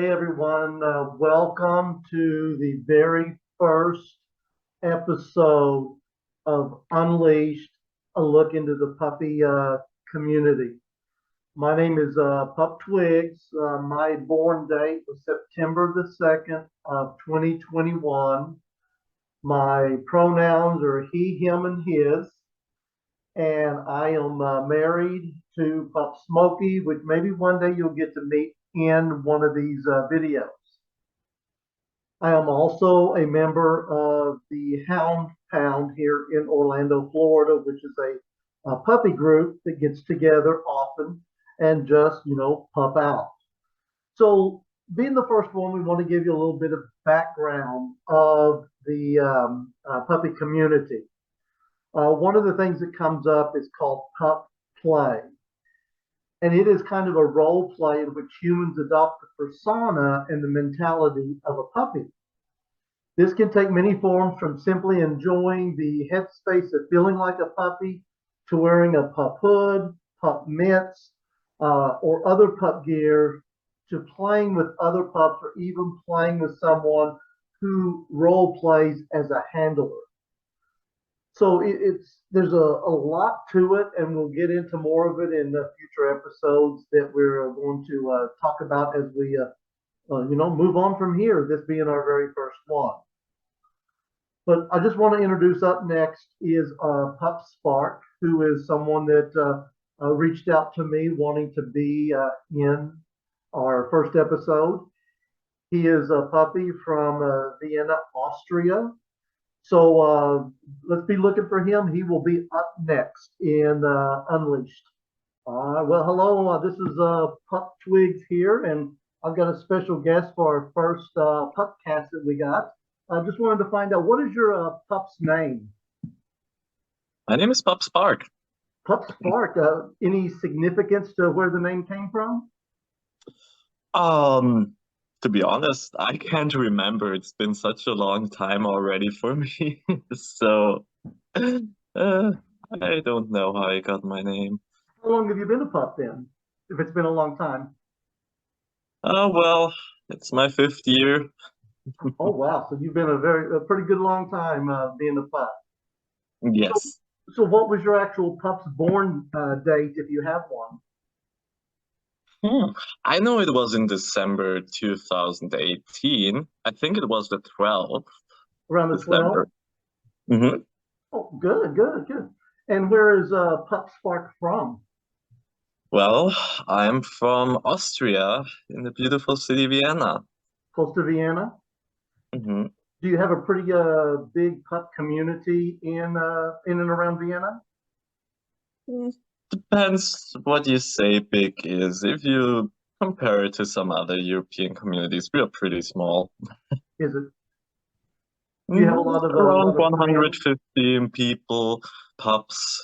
Hey everyone, welcome to the very first episode of Unleashed, a look into the puppy community. My name is Pup Twigs. My born date was September the 2nd of 2021. My pronouns are he, him, and his. And I am married to Pup Smokey, which maybe one day you'll get to meet in one of these videos. I am also a member of the Hound Pound here in Orlando, Florida, which is a puppy group that gets together often and just, pup out. So, being the first one, we want to give you a little bit of background of the puppy community. One of the things that comes up is called pup play. And it is kind of a role play in which humans adopt the persona and the mentality of a puppy. This can take many forms, from simply enjoying the headspace of feeling like a puppy to wearing a pup hood, pup mitts, or other pup gear, to playing with other pups, or even playing with someone who role plays as a handler. So there's a lot to it, and we'll get into more of it in the future episodes that we're going to talk about as we move on from here. This being our very first one. But I just want to introduce, up next is Pup Spark, who is someone that reached out to me wanting to be in our first episode. He is a puppy from Vienna, Austria. So let's be looking for him. He will be up next in Unleashed. Well, hello. This is Pup Twigs here, and I've got a special guest for our first pup cast that we got. I just wanted to find out, what is your pup's name? My name is Pup Spark. Pup Spark. Any significance to where the name came from? To be honest, I can't remember. It's been such a long time already for me. So, I don't know how I got my name. How long have you been a pup then? If it's been a long time. Well, it's my 5th year. Oh wow! So you've been a pretty good long time being a pup. So, Yes. so what was your actual pup's born date, if you have one? Hmm. I know it was in December 2018. I think it was the 12th Around the 12th? December. hmm Oh, good, good, good. And where is Pup Spark from? Well, I'm from Austria in the beautiful city Vienna. Close to Vienna? hmm Do you have a pretty big pup community in and around Vienna? Depends what you say big is. If you compare it to some other European communities, we are pretty small. Is it? Do you have a Around lot of friends? 150 people, pups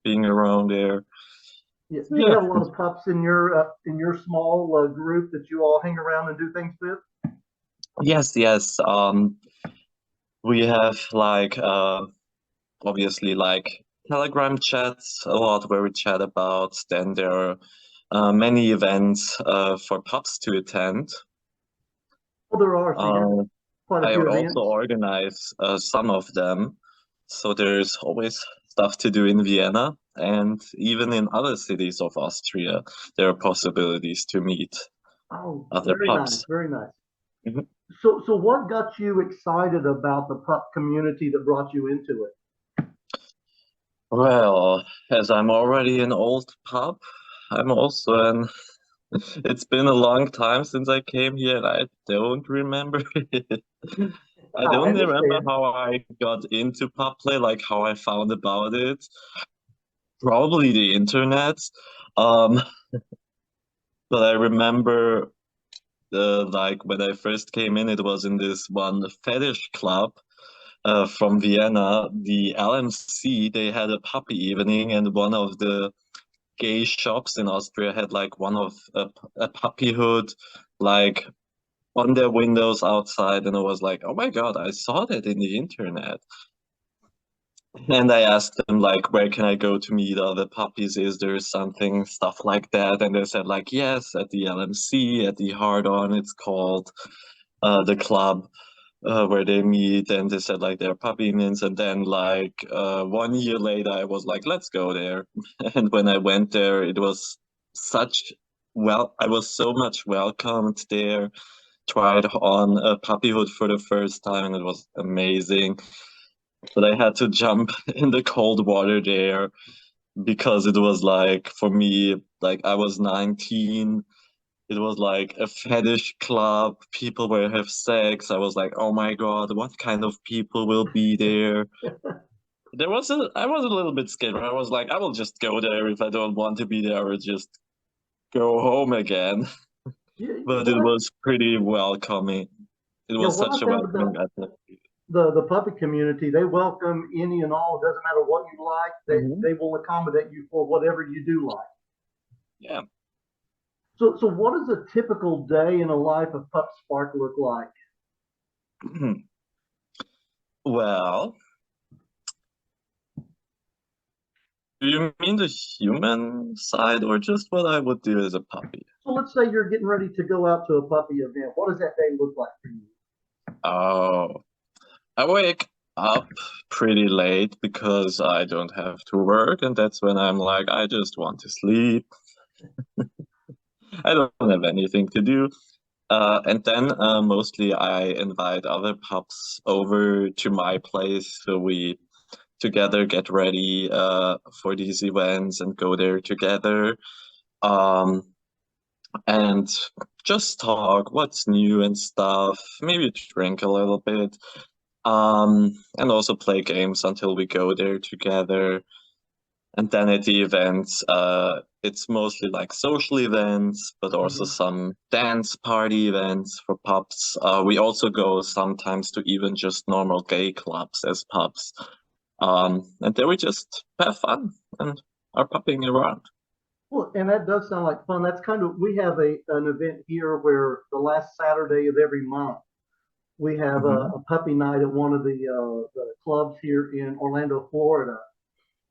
being around there. Yeah. Do you Yeah. have a lot of pups in your small group that you all hang around and do things with? Yes, yes. We have like obviously like Telegram chats a lot where we chat about. Then there are many events for pups to attend. Well, there are. So you have Uh, quite a I few also events. organize some of them. So there's always stuff to do in Vienna, and even in other cities of Austria, there are possibilities to meet Oh, other very nice, pups. very nice. Mhm. So what got you excited about the pup community that brought you into it? Well, as I'm already an old pup, I'm also an. It's been a long time since I came here, and I don't remember it. I I don't remember understand. how I got into pup play, like how I found about it. Probably the internet. Um, but I remember like when I first came in, it was in this one fetish club from Vienna, the LMC. They had a puppy evening, and one of the gay shops in Austria had like one of a puppy hood, like on their windows outside, and I was like, oh my God, I saw that in the internet. And I asked them like, where can I go to meet other puppies? Is there something, stuff like that? And they said like, yes, at the LMC, at the Hard On, it's called the club where they meet. And they said like they're puppy mints. And then like 1 year later, I was like, let's go there. And when I went there, it was such I was so much welcomed there. Tried on a puppyhood for the first time, and it was amazing. But I had to jump in the cold water there because it was like for me, like I was 19. It was like a fetish club. People were have sex. I was like, oh my God, what kind of people will be there? I was a little bit scared. I was like, I will just go there. If I don't want to be there, I will just go home again. Yeah, But it what I, was pretty welcoming. It yeah, was what such I a found welcoming about atmosphere. the puppy community, they welcome any and all. It doesn't matter what you like. Hmm. They will accommodate you for whatever you do like. Yeah. So what does a typical day in a life of Pup Spark look like? Well, do you mean the human side or just what I would do as a puppy? So let's say you're getting ready to go out to a puppy event. What does that day look like for you? Oh, I wake up pretty late because I don't have to work, and that's when I'm like, I just want to sleep. I don't have anything to do. And then mostly I invite other pups over to my place so we together get ready for these events and go there together. Um, and just talk what's new and stuff, maybe drink a little bit, and also play games until we go there together. And then at the events, it's mostly like social events, but also Mhm. some dance party events for pups. We also go sometimes to even just normal gay clubs as pups. And there we just have fun and are pupping around. Well, and that does sound like fun. That's kind of we have an event here where the last Saturday of every month we have Hmm. a puppy night at one of the clubs here in Orlando, Florida.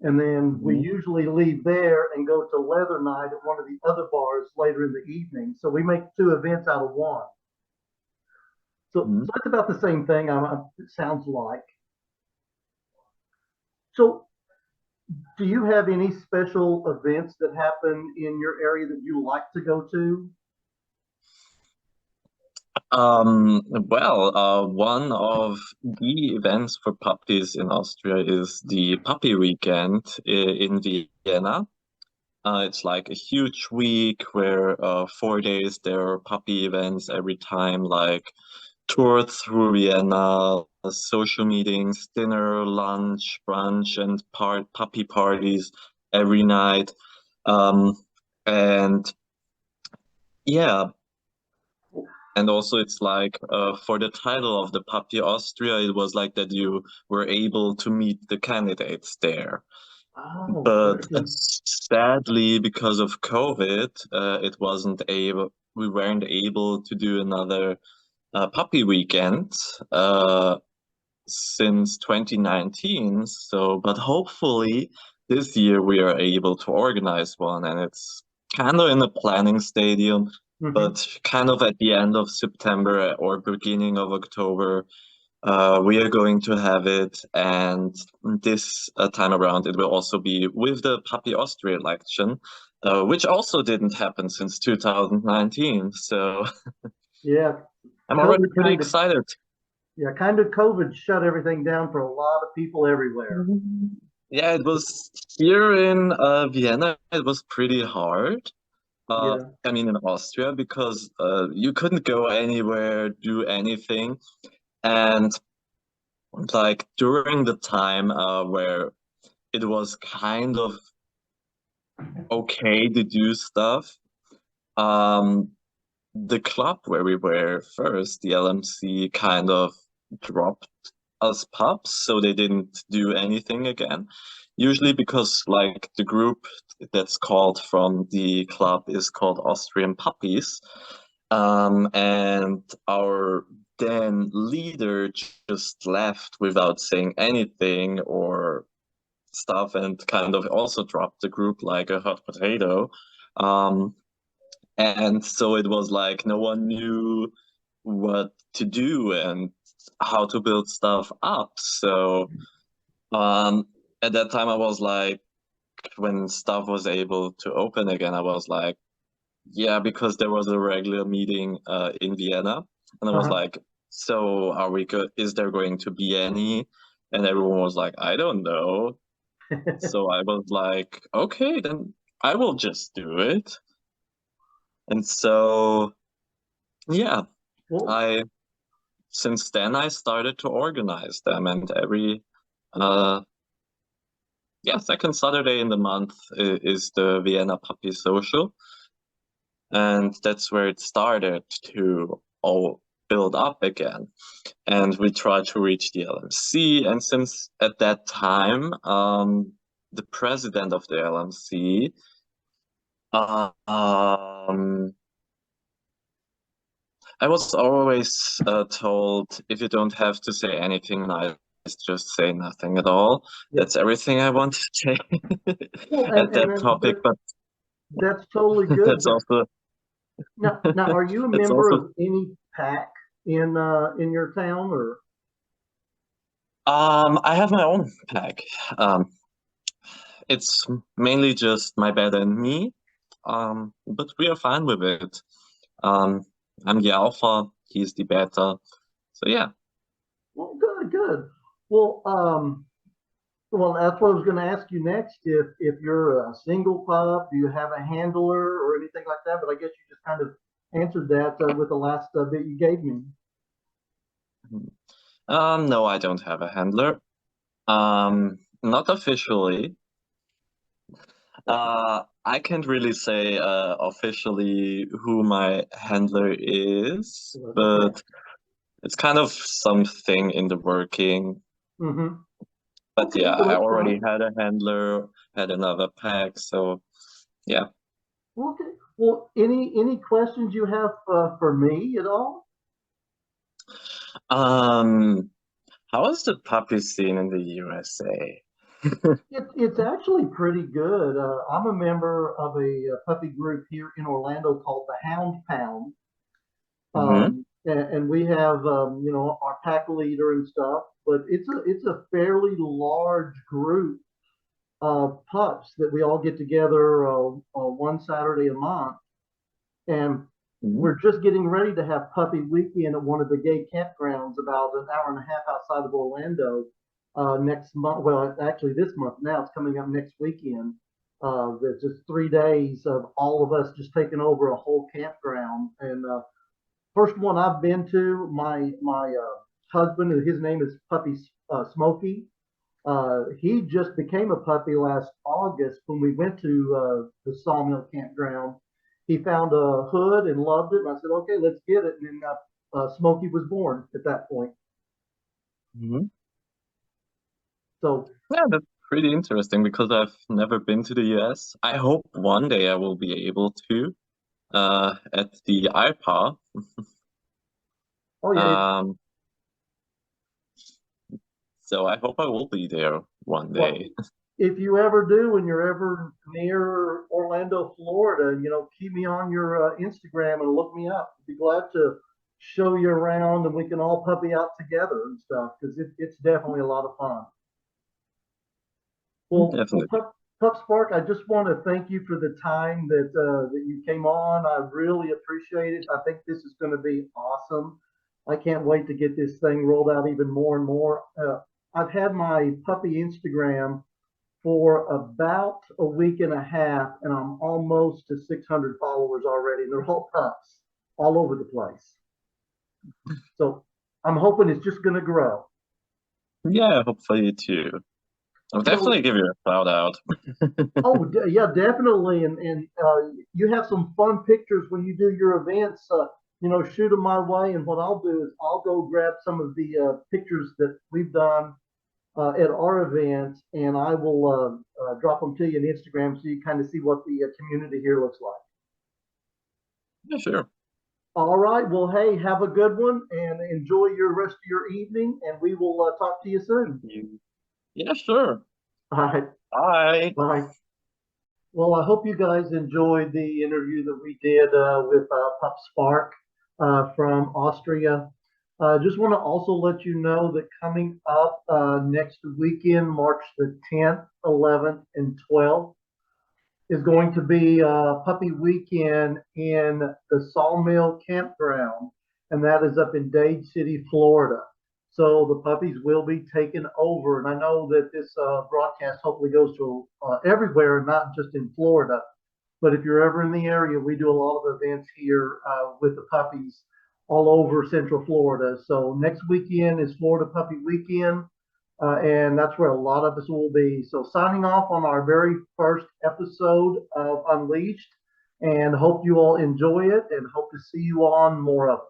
And then we Hmm. usually leave there and go to leather night at one of the other bars later in the evening. So we make two events out of one. So it's about the same thing. It sounds like. So do you have any special events that happen in your area that you like to go to? One of the events for puppies in Austria is the Puppy Weekend in Vienna. It's like a huge week where 4 days there are puppy events every time, like tour through Vienna, social meetings, dinner, lunch, brunch, and puppy parties every night. Um, and yeah, and also, it's like for the title of the Puppy Austria, it was like that you were able to meet the candidates there. Oh, But very good. sadly, because of COVID, it wasn't able. We weren't able to do another puppy weekend since 2019. So, but hopefully this year we are able to organize one, and it's kind of in the planning stadium, Hmm. but kind of at the end of September or beginning of October. We are going to have it, and this time around, it will also be with the Puppy Austria election, which also didn't happen since 2019. So Yeah, I'm already COVID pretty kind of excited. yeah, kind of COVID shut everything down for a lot of people everywhere. Mhm. Yeah, it was here in Vienna, it was pretty hard. Yeah. I mean, in Austria, because you couldn't go anywhere, do anything. And like during the time where it was kind of okay to do stuff. Um, the club where we were first, the LMC, kind of dropped us pups, so they didn't do anything again. Usually because like the group that's called from the club is called Austrian Puppies. And our then leader just left without saying anything or stuff and kind of also dropped the group like a hot potato. Um, and so it was like no one knew what to do and how to build stuff up. So um, at that time, I was like, when stuff was able to open again, I was like, yeah, because there was a regular meeting in Vienna, and I was Uh-huh. like, so are we good? Is there going to be any? And everyone was like, I don't know. So I was like, okay, then I will just do it. And so, yeah, Well, I since then I started to organize them, and every uh yeah, second Saturday in the month is the Vienna Puppy Social, and that's where it started to all build up again. And we tried to reach the LMC, and since at that time, the president of the LMC, um, I was always told if you don't have to say anything nice, just say nothing at all. yeah. That's everything I want to say Well, at that topic, but that's totally good. that's also Now, are you a that's member also of any pack in your town or? I have my own pack. Um, it's mainly just my bed and me. But we are fine with it. Um, I'm the alpha, he's the beta. So yeah. Well, good, good. Well, well, that's what I was going to ask you next. If you're a single pup, do you have a handler or anything like that? But I guess you just kind of answered that with the last bit you gave me. No, I don't have a handler. Not officially. I can't really say officially who my handler is, Well, that's okay. but it's kind of something in the working. Mm-hmm. But Okay, yeah, well I that's already fine. had a handler, had another pack, so yeah. Okay. Well, any questions you have for me at all? Um, how is the puppy scene in the USA? It's actually pretty good. I'm a member of a puppy group here in Orlando called the Hound Pound. Hmm. And we have our pack leader and stuff, but it's a fairly large group of pups that we all get together one Saturday a month, and Hmm. we're just getting ready to have puppy weekend at one of the gay campgrounds about an hour and a half outside of Orlando next month. Well, actually, this month now it's coming up next weekend. There's just 3 days of all of us just taking over a whole campground, and first one I've been to, my husband, his name is Puppy Smokey. He just became a puppy last August when we went to the Sawmill Campground. He found a hood and loved it, and I said, "Okay, let's get it." And then Smokey was born at that point. Hmm. So, Yeah, that's pretty interesting because I've never been to the US. I hope one day I will be able to at the IPA. oh yeah, Um, so I hope I will be there one well, day. if you ever do, and you're ever near Orlando, Florida, keep me on your Instagram and look me up. I'd be glad to show you around, and we can all puppy out together and stuff because it's definitely a lot of fun. Well, Definitely. Pup Spark, I just want to thank you for the time that you came on. I really appreciate it. I think this is going to be awesome. I can't wait to get this thing rolled out even more and more. I've had my puppy Instagram for about a week and a half, and I'm almost to 600 followers already. And they're all pups all over the place. So I'm hoping it's just going to grow. Yeah, hopefully too. I'll definitely So give you a shout out. Oh, yeah, definitely. And you have some fun pictures when you do your events. Shoot them my way. And what I'll do is I'll go grab some of the pictures that we've done at our events, and I will drop them to you on Instagram so you kind of see what the community here looks like. Yeah, sure. All right. Well, hey, have a good one and enjoy your rest of your evening. And we will talk to you soon. You. Yeah, sure. All right. Bye. Bye. Well, I hope you guys enjoyed the interview that we did with Pup Spark from Austria. Just want to also let you know that coming up next weekend, March the 10th, 11th, and 12th, is going to be Puppy Weekend in the Sawmill Campground, and that is up in Dade City, Florida. So the puppies will be taken over, and I know that this broadcast hopefully goes to everywhere, not just in Florida. But if you're ever in the area, we do a lot of events here with the puppies all over Central Florida. So next weekend is Florida Puppy Weekend, and that's where a lot of us will be. So signing off on our very first episode of Unleashed, and hope you all enjoy it, and hope to see you on more of it.